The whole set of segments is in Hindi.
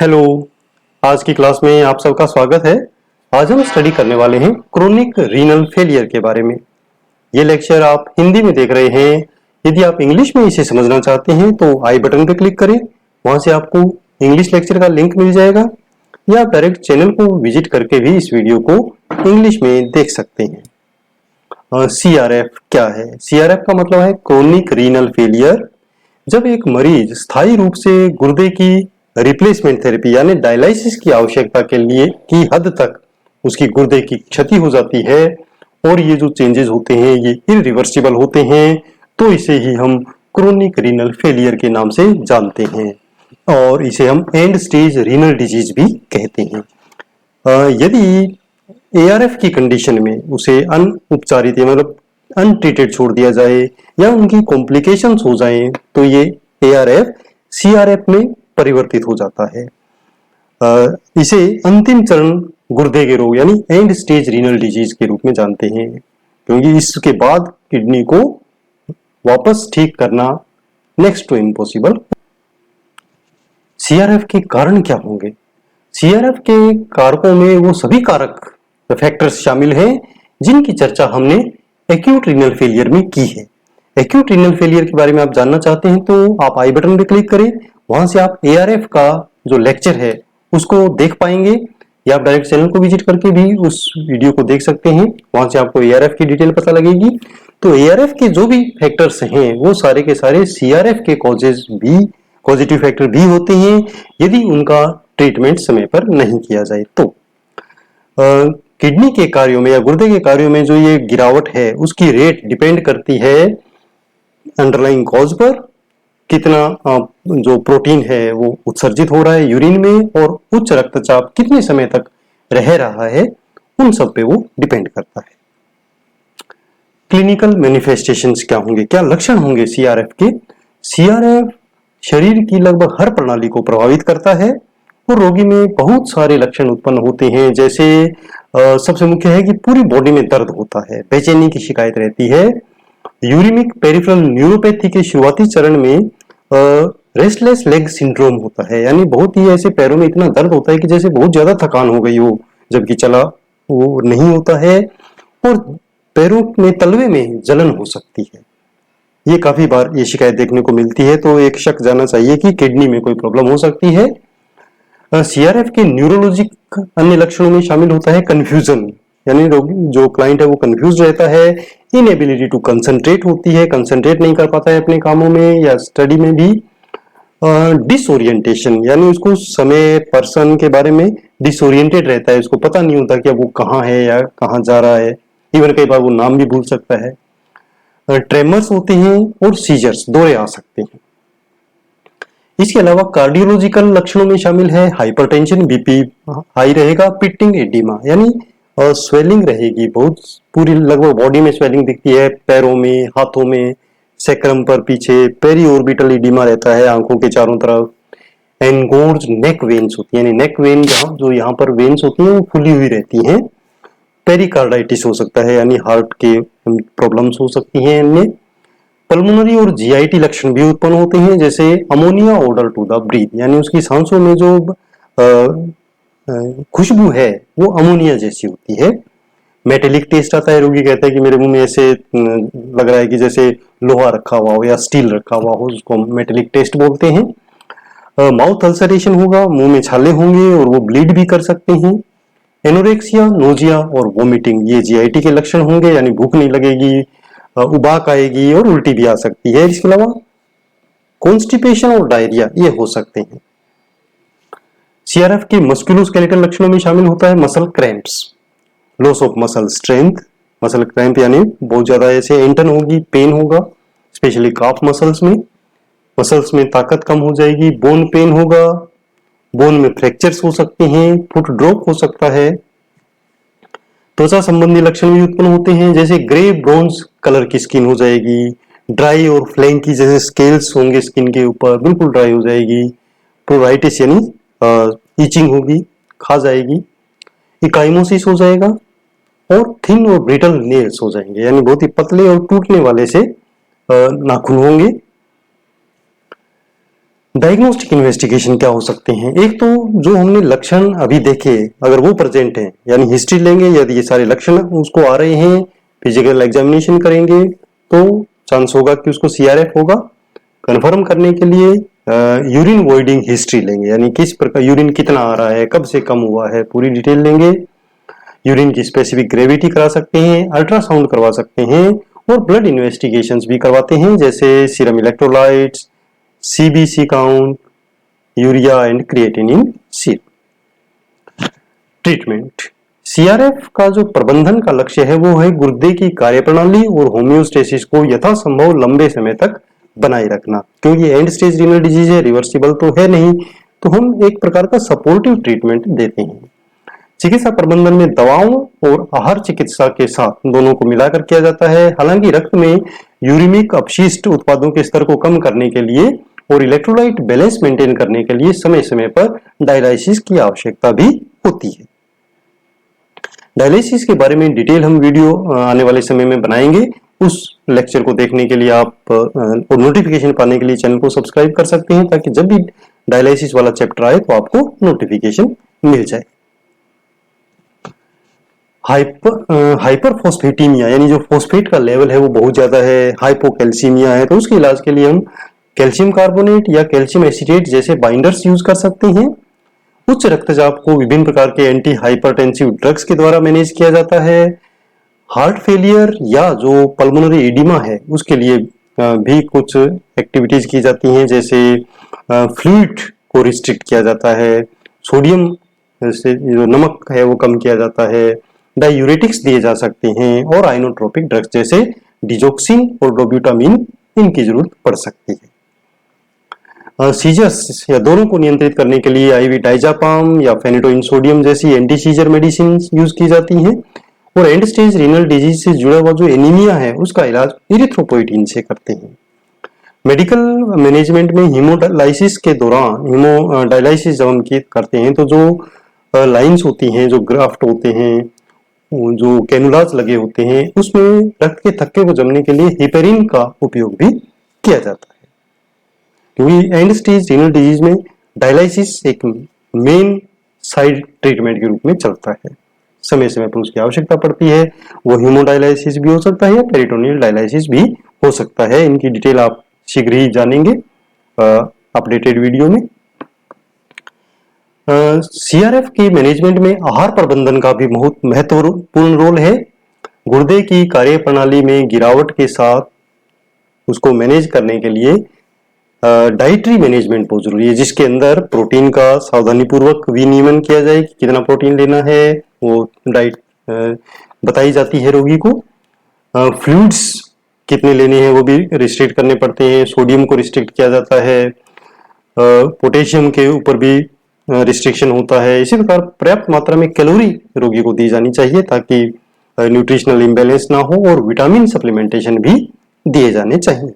हेलो। आज की क्लास में आप सबका स्वागत है। आज हम स्टडी करने वाले हैं क्रोनिक रीनल फेलियर के बारे में। ये लेक्चर आप हिंदी में देख रहे हैं। यदि आप इंग्लिश में इसे समझना चाहते हैं तो आई बटन पर क्लिक करें, वहां से आपको इंग्लिश लेक्चर का लिंक मिल जाएगा, या आप डायरेक्ट चैनल को विजिट करके भी इस वीडियो को इंग्लिश में देख सकते हैं। CRF क्या है? CRF का मतलब है क्रोनिक रीनल फेलियर। जब एक मरीज स्थायी रूप से गुर्दे की रिप्लेसमेंट थेरेपी यानी डायलिसिस की आवश्यकता के लिए की हद तक उसकी गुर्दे की क्षति हो जाती है और ये जो चेंजेस होते हैं ये इरिवर्सिबल होते हैं, तो इसे ही हम क्रोनिक रीनल फेलियर के नाम से जानते हैं और इसे हम एंड स्टेज रीनल डिजीज भी कहते हैं। यदि ARF की कंडीशन में उसे अनउपचारित मतलब अनट्रीटेड छोड़ दिया जाए या उनकी कॉम्प्लिकेशंस हो जाएं तो ये ARF CRF में परिवर्तित हो जाता है। इसे अंतिम चरण गुर्दे के रोग यानी एंड स्टेज रीनल डिजीज के रूप में जानते हैं, क्योंकि इसके बाद किडनी को वापस ठीक करना नेक्स्ट टू इम्पॉसिबल। CRF के कारण क्या होंगे? CRF के कारकों में वो सभी कारक फैक्टर्स शामिल हैं जिनकी चर्चा हमने एक्यूट रीनल फेलियर में की है। एक्यूट रीनल फेलियर के बारे में आप जानना चाहते हैं तो आप आई बटन पे क्लिक करें, वहां से आप ARF का जो लेक्चर है उसको देख पाएंगे, या आप डायरेक्ट चैनल को विजिट करके भी उस वीडियो को देख सकते हैं, वहां से आपको ARF की डिटेल पता लगेगी। तो ARF के जो भी फैक्टर्स हैं वो सारे के सारे CRF के कॉजेज भी पॉजिटिव फैक्टर भी होते हैं यदि उनका ट्रीटमेंट समय पर नहीं किया जाए तो। किडनी के कार्यों में या गुर्दे के कार्यों में जो ये गिरावट है उसकी रेट डिपेंड करती है अंडरलाइंग कॉज पर, कितना जो प्रोटीन है वो उत्सर्जित हो रहा है यूरिन में, और उच्च रक्तचाप कितने समय तक रह रहा है, उन सब पे वो डिपेंड करता है। क्लिनिकल मैनिफेस्टेशंस क्या होंगे, क्या लक्षण होंगे CRF के? CRF शरीर की लगभग हर प्रणाली को प्रभावित करता है और रोगी में बहुत सारे लक्षण उत्पन्न होते हैं। जैसे सबसे मुख्य है कि पूरी बॉडी में दर्द होता है, बेचैनी की शिकायत रहती है। यूरिमिक पेरिफेरल न्यूरोपैथी के शुरुआती चरण में रेस्टलेस लेग सिंड्रोम होता है, यानी बहुत ही ऐसे पैरों में इतना दर्द होता है कि जैसे बहुत ज्यादा थकान हो गई हो, जबकि चला वो नहीं होता है। और पैरों में तलवे में जलन हो सकती है। ये काफी बार ये शिकायत देखने को मिलती है, तो एक शक जाना चाहिए कि किडनी में कोई प्रॉब्लम हो सकती है। CRF के न्यूरोलॉजिक अन्य लक्षणों में शामिल होता है कंफ्यूजन, यानी जो क्लाइंट है वो कंफ्यूज रहता है। इनएबिलिटी टू कंसंट्रेट होती है, कंसंट्रेट नहीं कर पाता है अपने कामों में या स्टडी में भी। डिसोरिएंटेशन, यानी उसको समय पर्सन के बारे में डिसोरिएंटेड रहता है, उसको पता नहीं होता कि अब वो कहाँ है या कहाँ जा रहा है, इवन कई बार वो नाम भी भूल सकता है। ट्रेमर्स होते हैं और सीजर्स, दौरे आ सकते हैं। इसके अलावा कार्डियोलॉजिकल लक्षणों में शामिल है हाइपरटेंशन, बीपी हाई रहेगा, पिटिंग एडिमा यानी स्वेलिंग रहेगी, बहुत पूरी लगभग बॉडी में स्वेलिंग दिखती है, पैरों में, हाथों में, सैक्रम पर पीछे, पेरी ऑर्बिटल एडिमा रहता है आंखों के चारों तरफ। एनगोर्ज नेक वेन्स होती है, यानी नेक वेन जो यहाँ पर वेन्स होती हैं वो फुली हुई रहती हैं। पेरिकार्डाइटिस हो सकता है, यानी हार्ट के प्रॉब्लम्स हो सकती हैं इनमें। पल्मोनरी और GIT लक्षण भी उत्पन्न होते हैं, जैसे ammonia order to the breath, यानी उसकी सांसों में जो खुशबू है वो अमोनिया जैसी होती है। मेटेलिक टेस्ट आता है, रोगी कहता है कि मेरे मुंह में ऐसे लग रहा है कि जैसे लोहा रखा हुआ हो या स्टील रखा हुआ हो, उसको मेटेलिक टेस्ट बोलते हैं। माउथ अल्सरेशन होगा, मुंह में छाले होंगे और वो ब्लीड भी कर सकते हैं। एनोरेक्सिया, नोजिया और वोमिटिंग, ये GIT के लक्षण होंगे, यानी भूख नहीं लगेगी, उबाक आएगी और उल्टी भी आ सकती है। इसके अलावा कॉन्स्टिपेशन और डायरिया ये हो सकते हैं। CRF के मस्कुलोस्केलेटल लक्षणों में शामिल होता है muscle cramps, loss of muscle strength, muscle cramp यानी बहुत ज्यादा ऐसे एंटन होगी, पेन होगा, स्पेशली काफ मसल्स में ताकत कम हो जाएगी, बोन पेन होगा, बोन में फ्रैक्चर्स हो सकते हैं, फुट ड्रॉप हो सकता है। त्वचा संबंधी लक्षण भी उत्पन्न होते हैं, जैसे ग्रे ब्रॉन्ज कलर की स्किन हो जाएगी, ड्राई और फ्लैंकी जैसे स्केल्स होंगे स्किन के ऊपर, बिल्कुल ड्राई हो जाएगी। प्रोराइटिस यानी ईचिंग होगी, खा जाएगी। इकाइमोसिस हो जाएगा और थिन और ब्रिटल नेल्स हो जाएंगे, यानी बहुत ही पतले और टूटने वाले से नाखून होंगे। डायग्नोस्टिक इन्वेस्टिगेशन क्या हो सकते हैं? एक तो जो हमने लक्षण अभी देखे, अगर वो प्रेजेंट हैं, यानी हिस्ट्री लेंगे, यदि ये सारे लक्षण उसको आ रहे हैं, फिजिकल एग्जामिनेशन करेंगे, तो चांस होगा कि उसको सीआरएफ होगा। कंफर्म करने के लिए यूरिन वॉइडिंग हिस्ट्री लेंगे, यानी किस प्रकार यूरिन कितना आ रहा है, कब से कम हुआ है, पूरी डिटेल लेंगे। यूरिन की स्पेसिफिक ग्रेविटी करा सकते हैं, अल्ट्रासाउंड करवा सकते हैं, और ब्लड इन्वेस्टिगेशंस भी करवाते हैं, जैसे serum electrolytes, CBC count, urea and creatinine serum. Treatment, CRF का जो प्रबंधन का लक्ष्य है वो है गुर्दे की कार्यप्रणाली और होम्योस्टेसिस को यथासंभव लंबे समय तक बनाए रखना, क्योंकि एंड स्टेज रीनल डिजीज है, रिवर्सिबल तो है नहीं, तो हम एक प्रकार का सपोर्टिव ट्रीटमेंट देते हैं। चिकित्सा प्रबंधन में दवाओं और आहार चिकित्सा के साथ दोनों को मिलाकर किया जाता है। हालांकि रक्त में यूरिमिक अपशिष्ट उत्पादों के स्तर को कम करने के लिए और इलेक्ट्रोलाइट बैलेंस मेंटेन करने के लिए समय समय पर डायलिसिस की आवश्यकता भी होती है। डायलिसिस के बारे में डिटेल हम वीडियो आने वाले समय में बनाएंगे। उस लेक्चर को देखने के लिए आप और नोटिफिकेशन पाने के लिए चैनल को सब्सक्राइब कर सकते हैं, ताकि जब भी डायलिसिस वाला चैप्टर आए तो आपको नोटिफिकेशन मिल जाए। हाइपरफॉस्फेटीमिया, यानी जो फॉस्फेट का लेवल है वो बहुत ज्यादा है, हाइपोकैल्सीमिया है, तो उसके इलाज के लिए हम कैल्शियम कार्बोनेट या कैल्शियम एसिटेट जैसे बाइंडर्स यूज कर सकते हैं। उच्च रक्तचाप को विभिन्न प्रकार के एंटी हाइपरटेंसिव ड्रग्स के द्वारा मैनेज किया जाता है। हार्ट फेलियर या जो पल्मोनरी एडिमा है उसके लिए भी कुछ एक्टिविटीज की जाती हैं, जैसे फ्लूइड को रिस्ट्रिक्ट किया जाता है, सोडियम से जो नमक है वो कम किया जाता है, डायूरेटिक्स दिए जा सकते हैं, और आइनोट्रोपिक ड्रग्स जैसे डिजोक्सिन और डोब्यूटामिन इनकी जरूरत पड़ सकती है। सीजर्स या दोनों को नियंत्रित करने के लिए आईवी डाइजापाम या फेनिटोइन सोडियम जैसी एंटी सीजर मेडिसिन यूज की जाती हैं, और एंड स्टेज रीनल डिजीज से जुड़ा हुआ जो एनीमिया है उसका इलाज इरिथ्रोपोइटिन से करते हैं। मेडिकल मैनेजमेंट में हीमोडायलिसिस के दौरान हीमोडायलिसिस जब हम करते हैं तो जो लाइंस होती हैं, जो ग्राफ्ट होते हैं, जो कैनुलास लगे होते हैं, उसमें रक्त के थक्के को जमने के लिए हिपेरिन का उपयोग भी किया जाता है, क्योंकि एंड स्टेज रीनल डिजीज में डायलिसिस एक मेन साइड ट्रीटमेंट के रूप में चलता है। समय समय पर उसकी आवश्यकता पड़ती है, वो हीमोडायलिसिस भी हो सकता है या पेरिटोनियल डायलिसिस भी हो सकता है। इनकी डिटेल आप शीघ्र ही जानेंगे अपडेटेड वीडियो में। सीआरएफ की मैनेजमेंट में आहार प्रबंधन का भी बहुत महत्वपूर्ण रोल है। गुर्दे की कार्यप्रणाली में गिरावट के साथ उसको मैनेज करने के लिए डाइटरी मैनेजमेंट बहुत जरूरी है, जिसके अंदर प्रोटीन का सावधानी पूर्वक विनियमन किया जाए कि कितना प्रोटीन लेना है, वो डाइट बताई जाती है रोगी को। फ्लूइड्स कितने लेने हैं वो भी रिस्ट्रिक्ट करने पड़ते हैं, सोडियम को रिस्ट्रिक्ट किया जाता है, पोटेशियम के ऊपर भी रिस्ट्रिक्शन होता है। इसी प्रकार पर्याप्त मात्रा में कैलोरी रोगी को दी जानी चाहिए ताकि न्यूट्रिशनल इम्बैलेंस ना हो, और विटामिन सप्लीमेंटेशन भी दिए जाने चाहिए।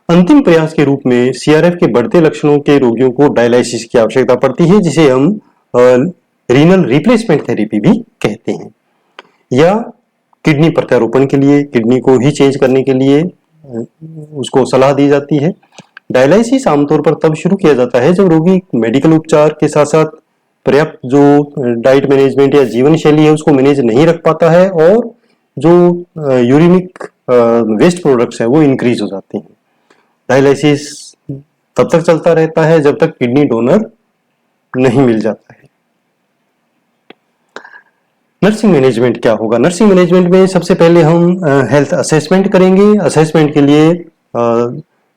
अंतिम प्रयास के रूप में सीआरएफ के बढ़ते लक्षणों के रोगियों को डायलिसिस की आवश्यकता पड़ती है, जिसे हम रीनल रिप्लेसमेंट थेरेपी भी कहते हैं, या किडनी प्रत्यारोपण के लिए, किडनी को ही चेंज करने के लिए उसको सलाह दी जाती है। डायलिसिस आमतौर पर तब शुरू किया जाता है जब रोगी मेडिकल उपचार के साथ साथ पर्याप्त जो डाइट मैनेजमेंट या जीवन शैली है उसको मैनेज नहीं रख पाता है, और जो यूरिनिक वेस्ट प्रोडक्ट्स है वो इंक्रीज हो जाते हैं। डायलिसिस तब तक चलता रहता है जब तक किडनी डोनर नहीं मिल जाता है। नर्सिंग मैनेजमेंट क्या होगा? नर्सिंग मैनेजमेंट में सबसे पहले हम हेल्थ असेसमेंट करेंगे। असेसमेंट के लिए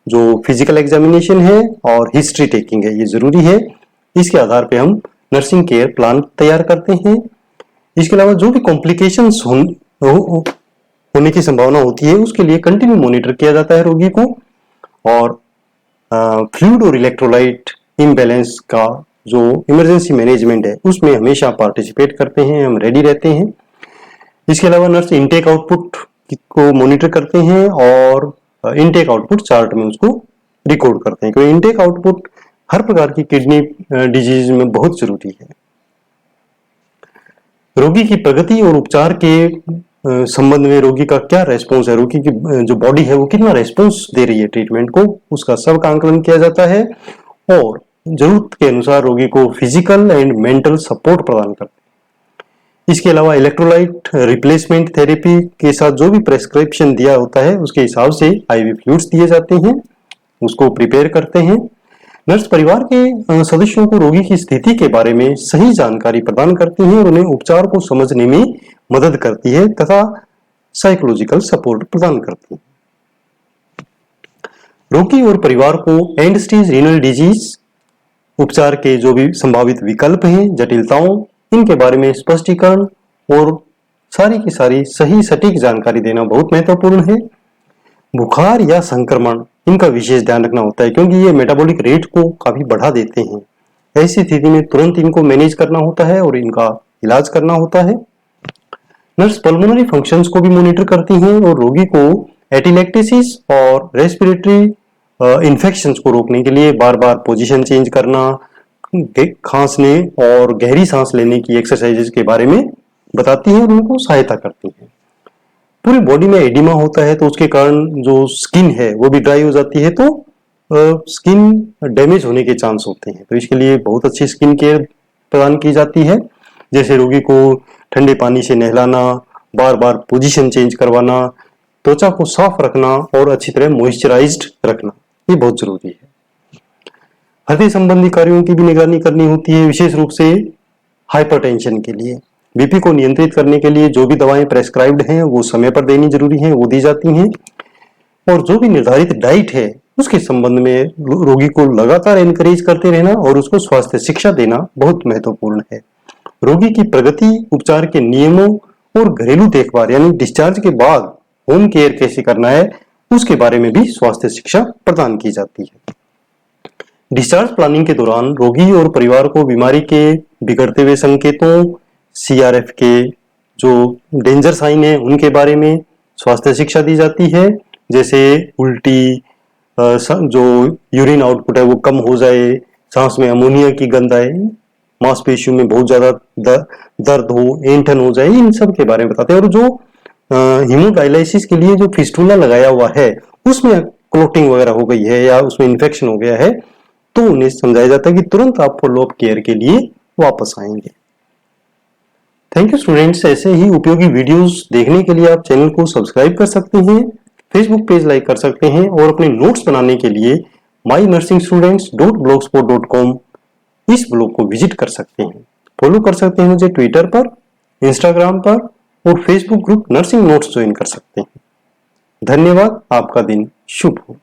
जो फिजिकल एग्जामिनेशन है और हिस्ट्री टेकिंग है, ये जरूरी है। इसके आधार पे हम नर्सिंग केयर प्लान तैयार करते हैं। इसके अलावा जो भी कॉम्प्लिकेशंस होने की संभावना होती है उसके लिए कंटिन्यू मॉनिटर किया जाता है रोगी को, और फ्लूइड और इलेक्ट्रोलाइट इम्बैलेंस का जो इमरजेंसी मैनेजमेंट है उसमें हमेशा पार्टिसिपेट करते हैं, हम रेडी रहते हैं। इसके अलावा नर्स इनटेक आउटपुट को मॉनिटर करते हैं और इनटेक आउटपुट चार्ट में उसको रिकॉर्ड करते हैं, क्योंकि इनटेक आउटपुट हर प्रकार की किडनी डिजीज में बहुत जरूरी है। रोगी की प्रगति और उपचार के संबंध में रोगी का क्या रेस्पॉन्स है, रोगी की जो बॉडी है वो कितना रेस्पॉन्स दे रही है ट्रीटमेंट को, उसका सबका आंकलन किया जाता है और जरूरत के अनुसार रोगी को फिजिकल एंड मेंटल सपोर्ट प्रदान करते हैं। इसके अलावा इलेक्ट्रोलाइट रिप्लेसमेंट थेरेपी के साथ जो भी प्रेस्क्रिप्शन दिया होता है उसके हिसाब से आईवी फ्लूइड्स दिए जाते हैं, उसको प्रिपेयर करते हैं। नर्स परिवार के सदस्यों को रोगी की स्थिति के बारे में सही जानकारी प्रदान करती हैं और उन्हें उपचार को समझने में मदद करती है तथा साइकोलॉजिकल सपोर्ट प्रदान करती है। रोगी और परिवार को एंड स्टेज रीनल डिजीज उपचार के जो भी संभावित विकल्प हैं, जटिलताओं, इनके बारे में स्पष्टीकरण और सारी की सारी सही सटीक जानकारी देना बहुत महत्वपूर्ण है। बुखार या संक्रमण, इनका विशेष ध्यान रखना होता है क्योंकि ये मेटाबॉलिक रेट को काफी बढ़ा देते हैं। ऐसी स्थिति में तुरंत इनको मैनेज करना होता है और इनका इलाज करना होता है। नर्स पल्मोनरी फंक्शंस को भी मॉनिटर करती हैं और रोगी को एटिलेक्टेसिस और रेस्पिरेटरी इन्फेक्शंस को रोकने के लिए बार बार पोजीशन चेंज करना, खांसने और गहरी सांस लेने की एक्सरसाइजेज के बारे में बताती हैं और उनको सहायता करती हैं। पूरी बॉडी में एडिमा होता है तो उसके कारण जो स्किन है वो भी ड्राई हो जाती है, तो स्किन डैमेज होने के चांस होते हैं। तो इसके लिए बहुत अच्छी स्किन केयर प्रदान की जाती है, जैसे रोगी को ठंडे पानी से नहलाना, बार बार पोजीशन चेंज करवाना, त्वचा को साफ रखना और अच्छी तरह मॉइस्चराइज्ड रखना, ये बहुत जरूरी है। हृदय संबंधी कार्यों की भी निगरानी करनी होती है, विशेष रूप से हाइपरटेंशन के लिए। बीपी को नियंत्रित करने के लिए जो भी दवाएं प्रेस्क्राइब्ड हैं वो समय पर देनी जरूरी है, वो दी जाती हैं और जो भी निर्धारित डाइट है उसके संबंध में रोगी को लगातार एनकरेज करते रहना और उसको स्वास्थ्य शिक्षा देना बहुत महत्वपूर्ण है। रोगी की प्रगति, उपचार के नियमों और घरेलू देखभाल यानी डिस्चार्ज के बाद होम केयर कैसे करना है उसके बारे में भी स्वास्थ्य शिक्षा प्रदान की जाती है। डिस्चार्ज प्लानिंग के दौरान रोगी और परिवार को बीमारी के बिगड़ते हुए संकेतों, सीआरएफ के जो डेंजर साइन है उनके बारे में स्वास्थ्य शिक्षा दी जाती है, जैसे उल्टी, जो यूरिन आउटपुट है वो कम हो जाए, सांस में अमोनिया की गंध आए, मांसपेशियों में बहुत ज्यादा दर्द हो, ऐंठन हो जाए, इन सब के बारे में बताते हैं। और जो हीमोडायलिसिस के लिए जो फिस्टुला लगाया हुआ है उसमें क्लोटिंग वगैरह हो गई है या उसमें इन्फेक्शन हो गया है तो उन्हें समझाया जाता है कि तुरंत आप फॉलोअप केयर के लिए वापस आएंगे। Thank you students. ऐसे ही उपयोगी वीडियोस देखने के लिए आप चैनल को सब्सक्राइब कर सकते हैं, फेसबुक पेज लाइक कर सकते हैं और अपने नोट्स बनाने के लिए mynursingstudents.blogspot.com इस ब्लॉग को विजिट कर सकते हैं। फॉलो कर सकते हैं मुझे ट्विटर पर, इंस्टाग्राम पर और Facebook group nursing notes join कर सकते हैं। धन्यवाद। आपका दिन शुभ हो।